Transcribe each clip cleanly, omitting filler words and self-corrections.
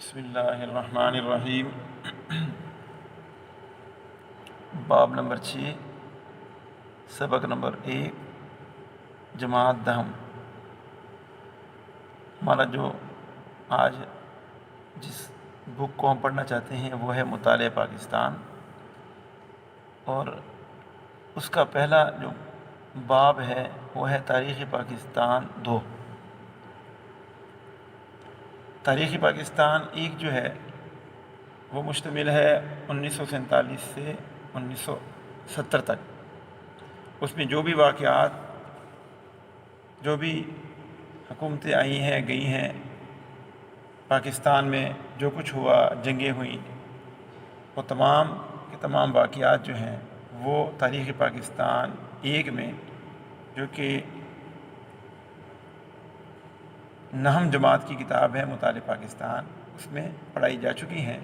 بسم اللہ الرحمن الرحیم۔ باب نمبر 6، سبق نمبر 1، جماعت دہم۔ ہمارا جو آج جس بک کو ہم پڑھنا چاہتے ہیں وہ ہے مطالعہ پاکستان، اور اس کا پہلا جو باب ہے وہ ہے تاریخ پاکستان 2۔ تاریخ پاکستان 1 جو ہے وہ مشتمل ہے 1947 سے 1970 تک۔ اس میں جو بھی واقعات، جو بھی حکومتیں آئی ہیں گئی ہیں پاکستان میں، جو کچھ ہوا، جنگیں ہوئیں، وہ تمام کے تمام واقعات جو ہیں وہ تاریخ پاکستان 1 میں، جو کہ 9 جماعت کی کتاب ہے مطالعہ پاکستان، اس میں پڑھائی جا چکی ہیں۔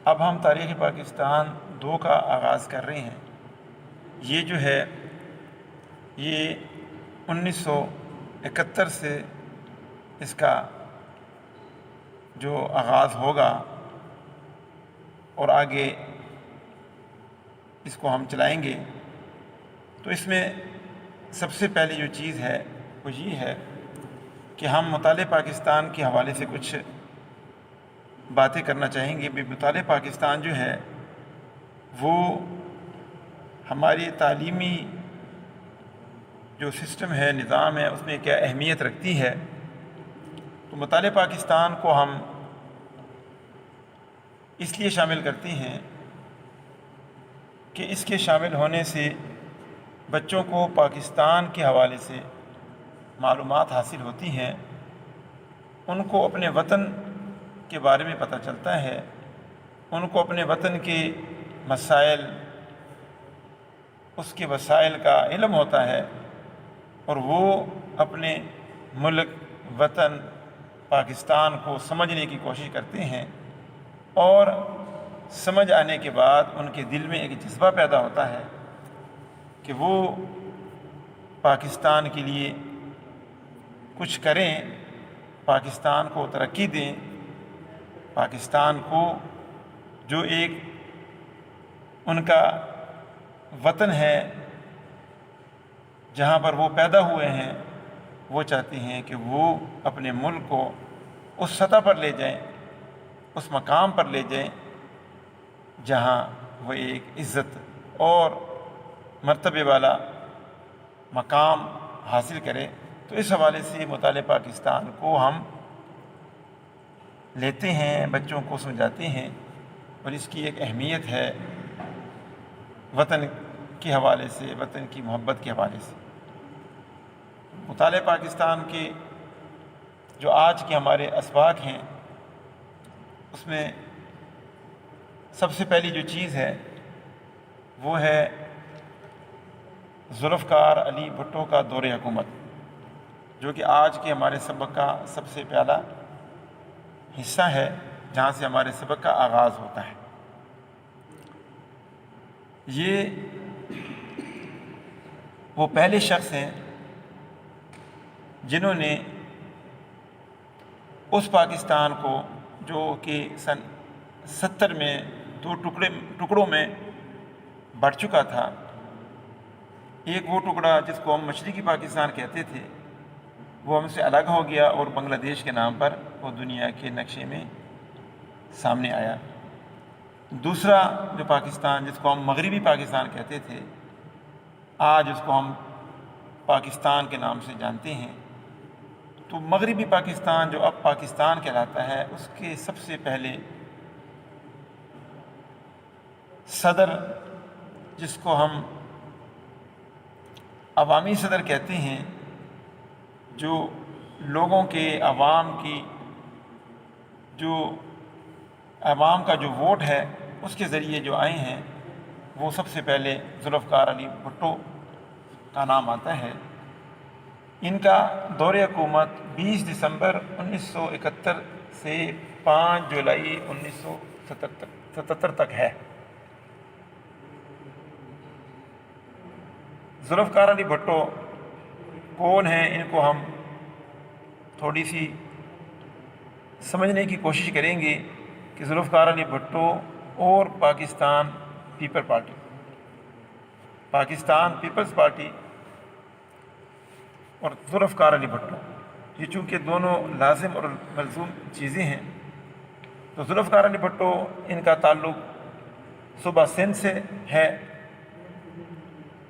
اب ہم تاریخ پاکستان 2 کا آغاز کر رہے ہیں۔ یہ جو ہے یہ 1971 سے اس کا جو آغاز ہوگا اور آگے اس کو ہم چلائیں گے۔ تو اس میں سب سے پہلی جو چیز ہے وہ یہ ہے کہ ہم مطالعہ پاکستان کے حوالے سے کچھ باتیں کرنا چاہیں گے۔ مطالعہ پاکستان جو ہے وہ ہماری تعلیمی جو سسٹم ہے، نظام ہے، اس میں کیا اہمیت رکھتی ہے۔ تو مطالعہ پاکستان کو ہم اس لیے شامل کرتے ہیں کہ اس کے شامل ہونے سے بچوں کو پاکستان کے حوالے سے معلومات حاصل ہوتی ہیں، ان کو اپنے وطن کے بارے میں پتہ چلتا ہے، ان کو اپنے وطن کے مسائل، اس کے وسائل کا علم ہوتا ہے، اور وہ اپنے ملک، وطن پاکستان کو سمجھنے کی کوشش کرتے ہیں، اور سمجھ آنے کے بعد ان کے دل میں ایک جذبہ پیدا ہوتا ہے کہ وہ پاکستان کے لیے کچھ کریں، پاکستان کو ترقی دیں، پاکستان کو جو ایک ان کا وطن ہے جہاں پر وہ پیدا ہوئے ہیں، وہ چاہتے ہیں کہ وہ اپنے ملک کو اس سطح پر لے جائیں، اس مقام پر لے جائیں جہاں وہ ایک عزت اور مرتبے والا مقام حاصل کرے۔ تو اس حوالے سے مطالعہ پاکستان کو ہم لیتے ہیں، بچوں کو سمجھاتے ہیں، اور اس کی ایک اہمیت ہے وطن کے حوالے سے، وطن کی محبت کے حوالے سے۔ مطالعہ پاکستان کے جو آج کے ہمارے اسباق ہیں، اس میں سب سے پہلی جو چیز ہے وہ ہے ذوالفقار علی بھٹو کا دور حکومت، جو کہ آج کے ہمارے سبق کا سب سے پہلا حصہ ہے، جہاں سے ہمارے سبق کا آغاز ہوتا ہے۔ یہ وہ پہلے شخص ہیں جنہوں نے اس پاکستان کو، جو کہ سن 70 میں 2 ٹکڑوں میں بٹ چکا تھا، ایک وہ ٹکڑا جس کو ہم مشرقی پاکستان کہتے تھے وہ ہم سے الگ ہو گیا اور بنگلہ دیش کے نام پر وہ دنیا کے نقشے میں سامنے آیا۔ دوسرا جو پاکستان، جس کو ہم مغربی پاکستان کہتے تھے، آج اس کو ہم پاکستان کے نام سے جانتے ہیں۔ تو مغربی پاکستان جو اب پاکستان کہلاتا ہے، اس کے سب سے پہلے صدر، جس کو ہم عوامی صدر کہتے ہیں، جو لوگوں کے، عوام کی، جو عوام کا جو ووٹ ہے اس کے ذریعے جو آئے ہیں، وہ سب سے پہلے ذوالفقار علی بھٹو کا نام آتا ہے۔ ان کا دور حکومت 20 دسمبر 1971 سے 5 جولائی 1977 تک ہے۔ ذوالفقار علی بھٹو کون ہیں، ان کو ہم تھوڑی سی سمجھنے کی کوشش کریں گے کہ ذوالفقار علی بھٹو اور پاکستان پیپلز پارٹی اور ذوالفقار علی بھٹو، یہ چونکہ دونوں لازم اور ملزوم چیزیں ہیں، تو ذوالفقار علی بھٹو ان کا تعلق صوبہ سندھ سے ہے،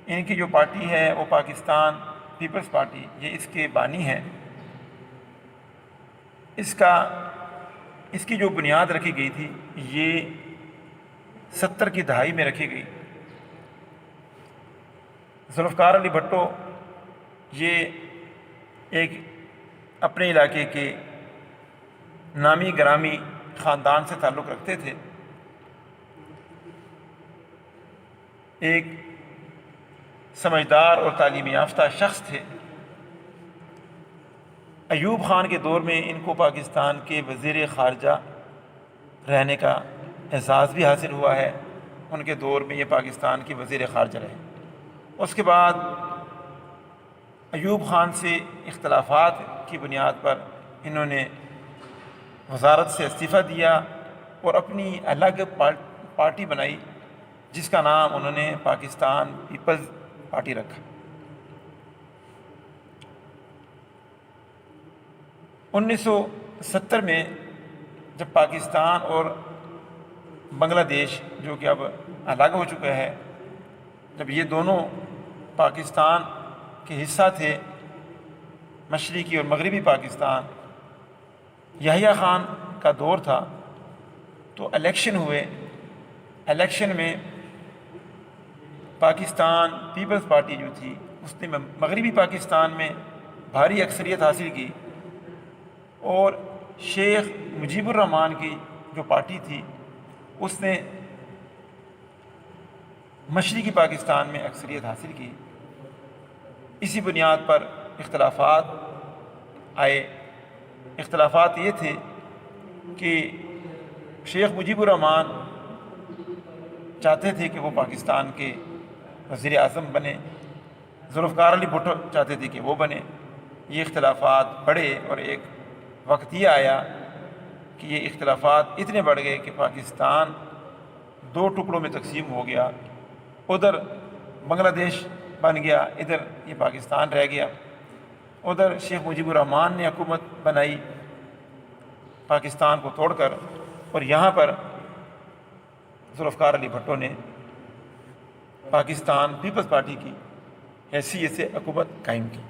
ان کی جو پارٹی ہے وہ پاکستان پیپلز پارٹی، یہ اس کے بانی ہیں۔ اس کی جو بنیاد رکھی گئی تھی یہ 70 کی دہائی میں رکھی گئی۔ ذوالفقار علی بھٹو یہ ایک اپنے علاقے کے نامی گرامی خاندان سے تعلق رکھتے تھے، ایک سمجھدار اور تعلیم یافتہ شخص تھے۔ ایوب خان کے دور میں ان کو پاکستان کے وزیر خارجہ رہنے کا اعزاز بھی حاصل ہوا ہے، ان کے دور میں یہ پاکستان کے وزیر خارجہ رہے۔ اس کے بعد ایوب خان سے اختلافات کی بنیاد پر انہوں نے وزارت سے استعفیٰ دیا اور اپنی الگ پارٹی بنائی جس کا نام انہوں نے پاکستان پیپلز پارٹی رکھا۔ 1970 میں جب پاکستان اور بنگلہ دیش جو کہ اب الگ ہو چکا ہے، جب یہ دونوں پاکستان کے حصہ تھے، مشرقی اور مغربی پاکستان، یحییٰ خان کا دور تھا، تو الیکشن ہوئے۔ الیکشن میں پاکستان پیپلز پارٹی جو تھی اس نے مغربی پاکستان میں بھاری اکثریت حاصل کی، اور شیخ مجیب الرحمان کی جو پارٹی تھی اس نے مشرقی پاکستان میں اکثریت حاصل کی۔ اسی بنیاد پر اختلافات آئے۔ اختلافات یہ تھے کہ شیخ مجیب الرحمان چاہتے تھے کہ وہ پاکستان کے وزیر اعظم بنے، ذوالفقار علی بھٹو چاہتے تھے کہ وہ بنے۔ یہ اختلافات بڑھے اور ایک وقت یہ آیا کہ یہ اختلافات اتنے بڑھ گئے کہ پاکستان 2 ٹکڑوں میں تقسیم ہو گیا، ادھر بنگلہ دیش بن گیا، ادھر یہ پاکستان رہ گیا۔ ادھر شیخ مجیب الرحمان نے حکومت بنائی پاکستان کو توڑ کر، اور یہاں پر ذوالفقار علی بھٹو نے پاکستان پیپلز پارٹی کی حیثیت سے حکومت قائم کی۔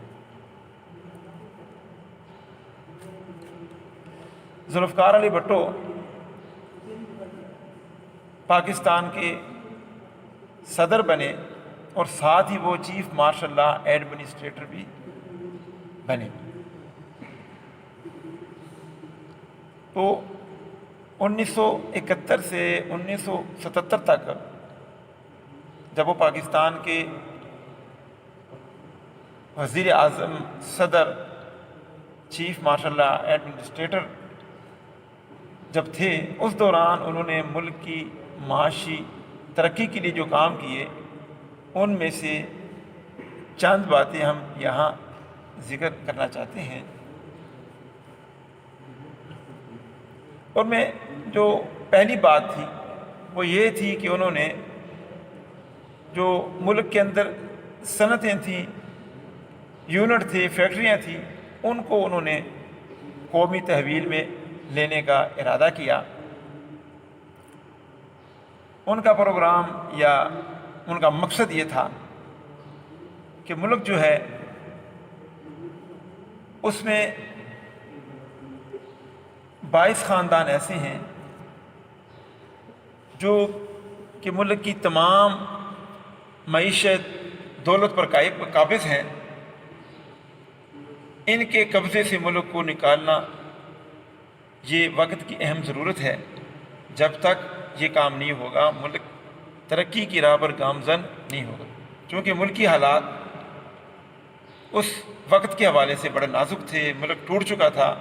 ذوالفقار علی بھٹو پاکستان کے صدر بنے اور ساتھ ہی وہ چیف مارشل لا ایڈمنسٹریٹر بھی بنے۔ تو 1971 سے 1977 تک جب وہ پاکستان کے وزیر اعظم، صدر، چیف مارشل لا ایڈمنسٹریٹر جب تھے، اس دوران انہوں نے ملک کی معاشی ترقی کے لیے جو کام کیے ان میں سے چند باتیں ہم یہاں ذکر کرنا چاہتے ہیں۔ اور میں جو پہلی بات تھی وہ یہ تھی کہ انہوں نے جو ملک کے اندر صنعتیں تھیں، یونٹ تھے، فیکٹریاں تھیں، ان کو انہوں نے قومی تحویل میں لینے کا ارادہ کیا۔ ان کا پروگرام یا ان کا مقصد یہ تھا کہ ملک جو ہے اس میں 22 خاندان ایسے ہیں جو کہ ملک کی تمام معیشت، دولت پر قابض ہیں۔ ان کے قبضے سے ملک کو نکالنا یہ وقت کی اہم ضرورت ہے۔ جب تک یہ کام نہیں ہوگا ملک ترقی کی راہ پر گامزن نہیں ہوگا، چونکہ ملکی حالات اس وقت کے حوالے سے بڑے نازک تھے، ملک ٹوٹ چکا تھا،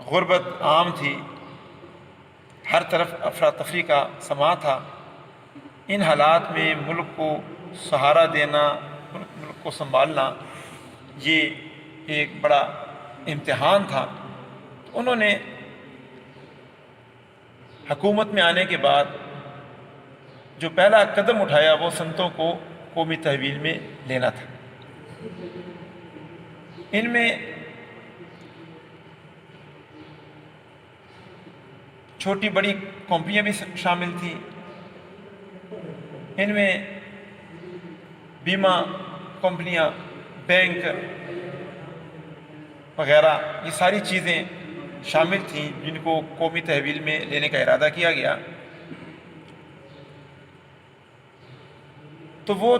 غربت عام تھی، ہر طرف افراتفری کا سما تھا۔ ان حالات میں ملک کو سہارا دینا، ملک کو سنبھالنا یہ ایک بڑا امتحان تھا۔ انہوں نے حکومت میں آنے کے بعد جو پہلا قدم اٹھایا وہ سنتوں کو قومی تحویل میں لینا تھا۔ ان میں چھوٹی بڑی کمپنیاں بھی شامل تھیں، ان میں بیمہ کمپنیاں، بینک وغیرہ، یہ ساری چیزیں شامل تھیں جن کو قومی تحویل میں لینے کا ارادہ کیا گیا۔ تو وہ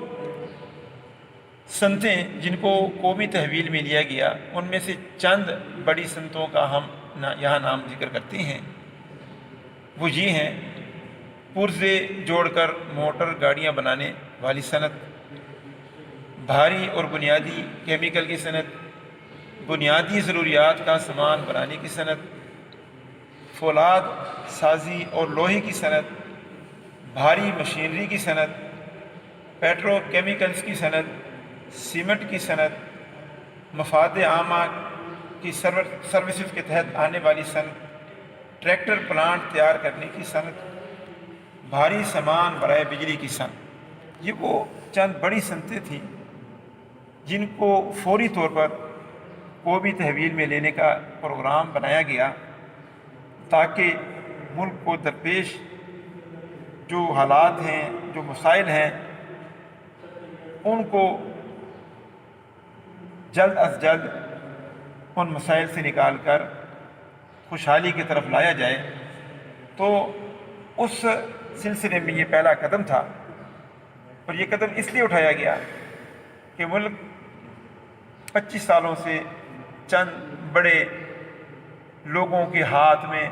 صنعتیں جن کو قومی تحویل میں لیا گیا ان میں سے چند بڑی صنعتوں کا ہم یہاں نام ذکر کرتے ہیں۔ وہ یہ ہیں: پرزے جوڑ کر موٹر گاڑیاں بنانے والی صنعت، بھاری اور بنیادی کیمیکل کی صنعت، بنیادی ضروریات کا سامان بنانے کی صنعت، فولاد سازی اور لوہے کی صنعت، بھاری مشینری کی صنعت، پیٹرو کیمیکلز کی صنعت، سیمنٹ کی صنعت، مفاد عامہ کی سروسز کے تحت آنے والی صنعت، ٹریکٹر پلانٹ تیار کرنے کی صنعت، بھاری سامان برائے بجلی کی صنعت۔ یہ وہ چند بڑی صنعتیں تھیں جن کو فوری طور پر قومی تحویل میں لینے کا پروگرام بنایا گیا تاکہ ملک کو درپیش جو حالات ہیں، جو مسائل ہیں، ان کو جلد از جلد ان مسائل سے نکال کر خوشحالی کی طرف لایا جائے۔ تو اس سلسلے میں یہ پہلا قدم تھا، اور یہ قدم اس لیے اٹھایا گیا کہ ملک 25 سالوں سے چند بڑے لوگوں کے ہاتھ میں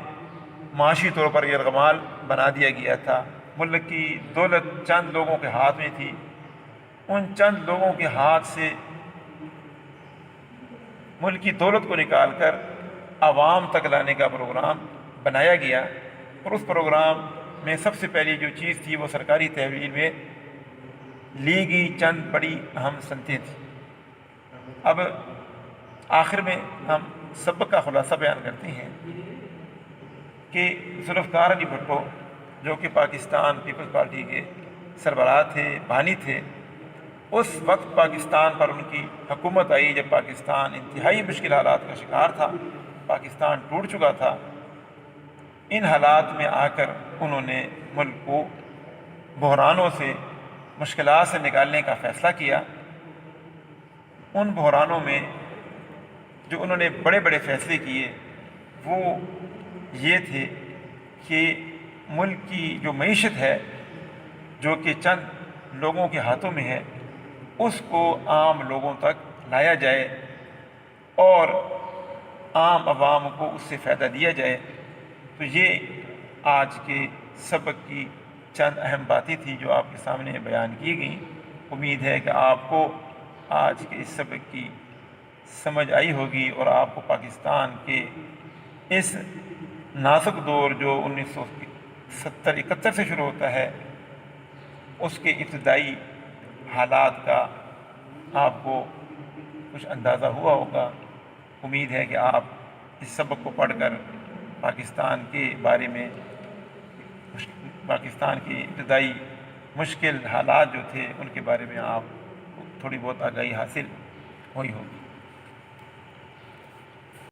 معاشی طور پر یرغمال بنا دیا گیا تھا۔ ملک کی دولت چند لوگوں کے ہاتھ میں تھی، ان چند لوگوں کے ہاتھ سے ملک کی دولت کو نکال کر عوام تک لانے کا پروگرام بنایا گیا، اور اس پروگرام میں سب سے پہلی جو چیز تھی وہ سرکاری تحویل میں لی گئی چند بڑی اہم صنعتیں تھیں۔ اب آخر میں ہم سبق کا خلاصہ بیان کرتے ہیں کہ ذوالفقار علی بھٹو جو کہ پاکستان پیپلز پارٹی کے سربراہ تھے، بانی تھے، اس وقت پاکستان پر ان کی حکومت آئی جب پاکستان انتہائی مشکل حالات کا شکار تھا، پاکستان ٹوٹ چکا تھا۔ ان حالات میں آ کر انہوں نے ملک کو بحرانوں سے، مشکلات سے نکالنے کا فیصلہ کیا۔ ان بحرانوں میں جو انہوں نے بڑے بڑے فیصلے کیے وہ یہ تھے کہ ملک کی جو معیشت ہے جو کہ چند لوگوں کے ہاتھوں میں ہے، اس کو عام لوگوں تک لایا جائے اور عام عوام کو اس سے فائدہ دیا جائے۔ تو یہ آج کے سبق کی چند اہم باتیں تھیں جو آپ کے سامنے بیان کی گئیں۔ امید ہے کہ آپ کو آج کے اس سبق کی سمجھ آئی ہوگی اور آپ کو پاکستان کے اس نازک دور جو 1970-71 سے شروع ہوتا ہے اس کے ابتدائی حالات کا آپ کو کچھ اندازہ ہوا ہوگا۔ امید ہے کہ آپ اس سبق کو پڑھ کر پاکستان کے بارے میں، پاکستان کی ابتدائی مشکل حالات جو تھے ان کے بارے میں آپ کو تھوڑی بہت آگاہی حاصل ہوئی ہوگی۔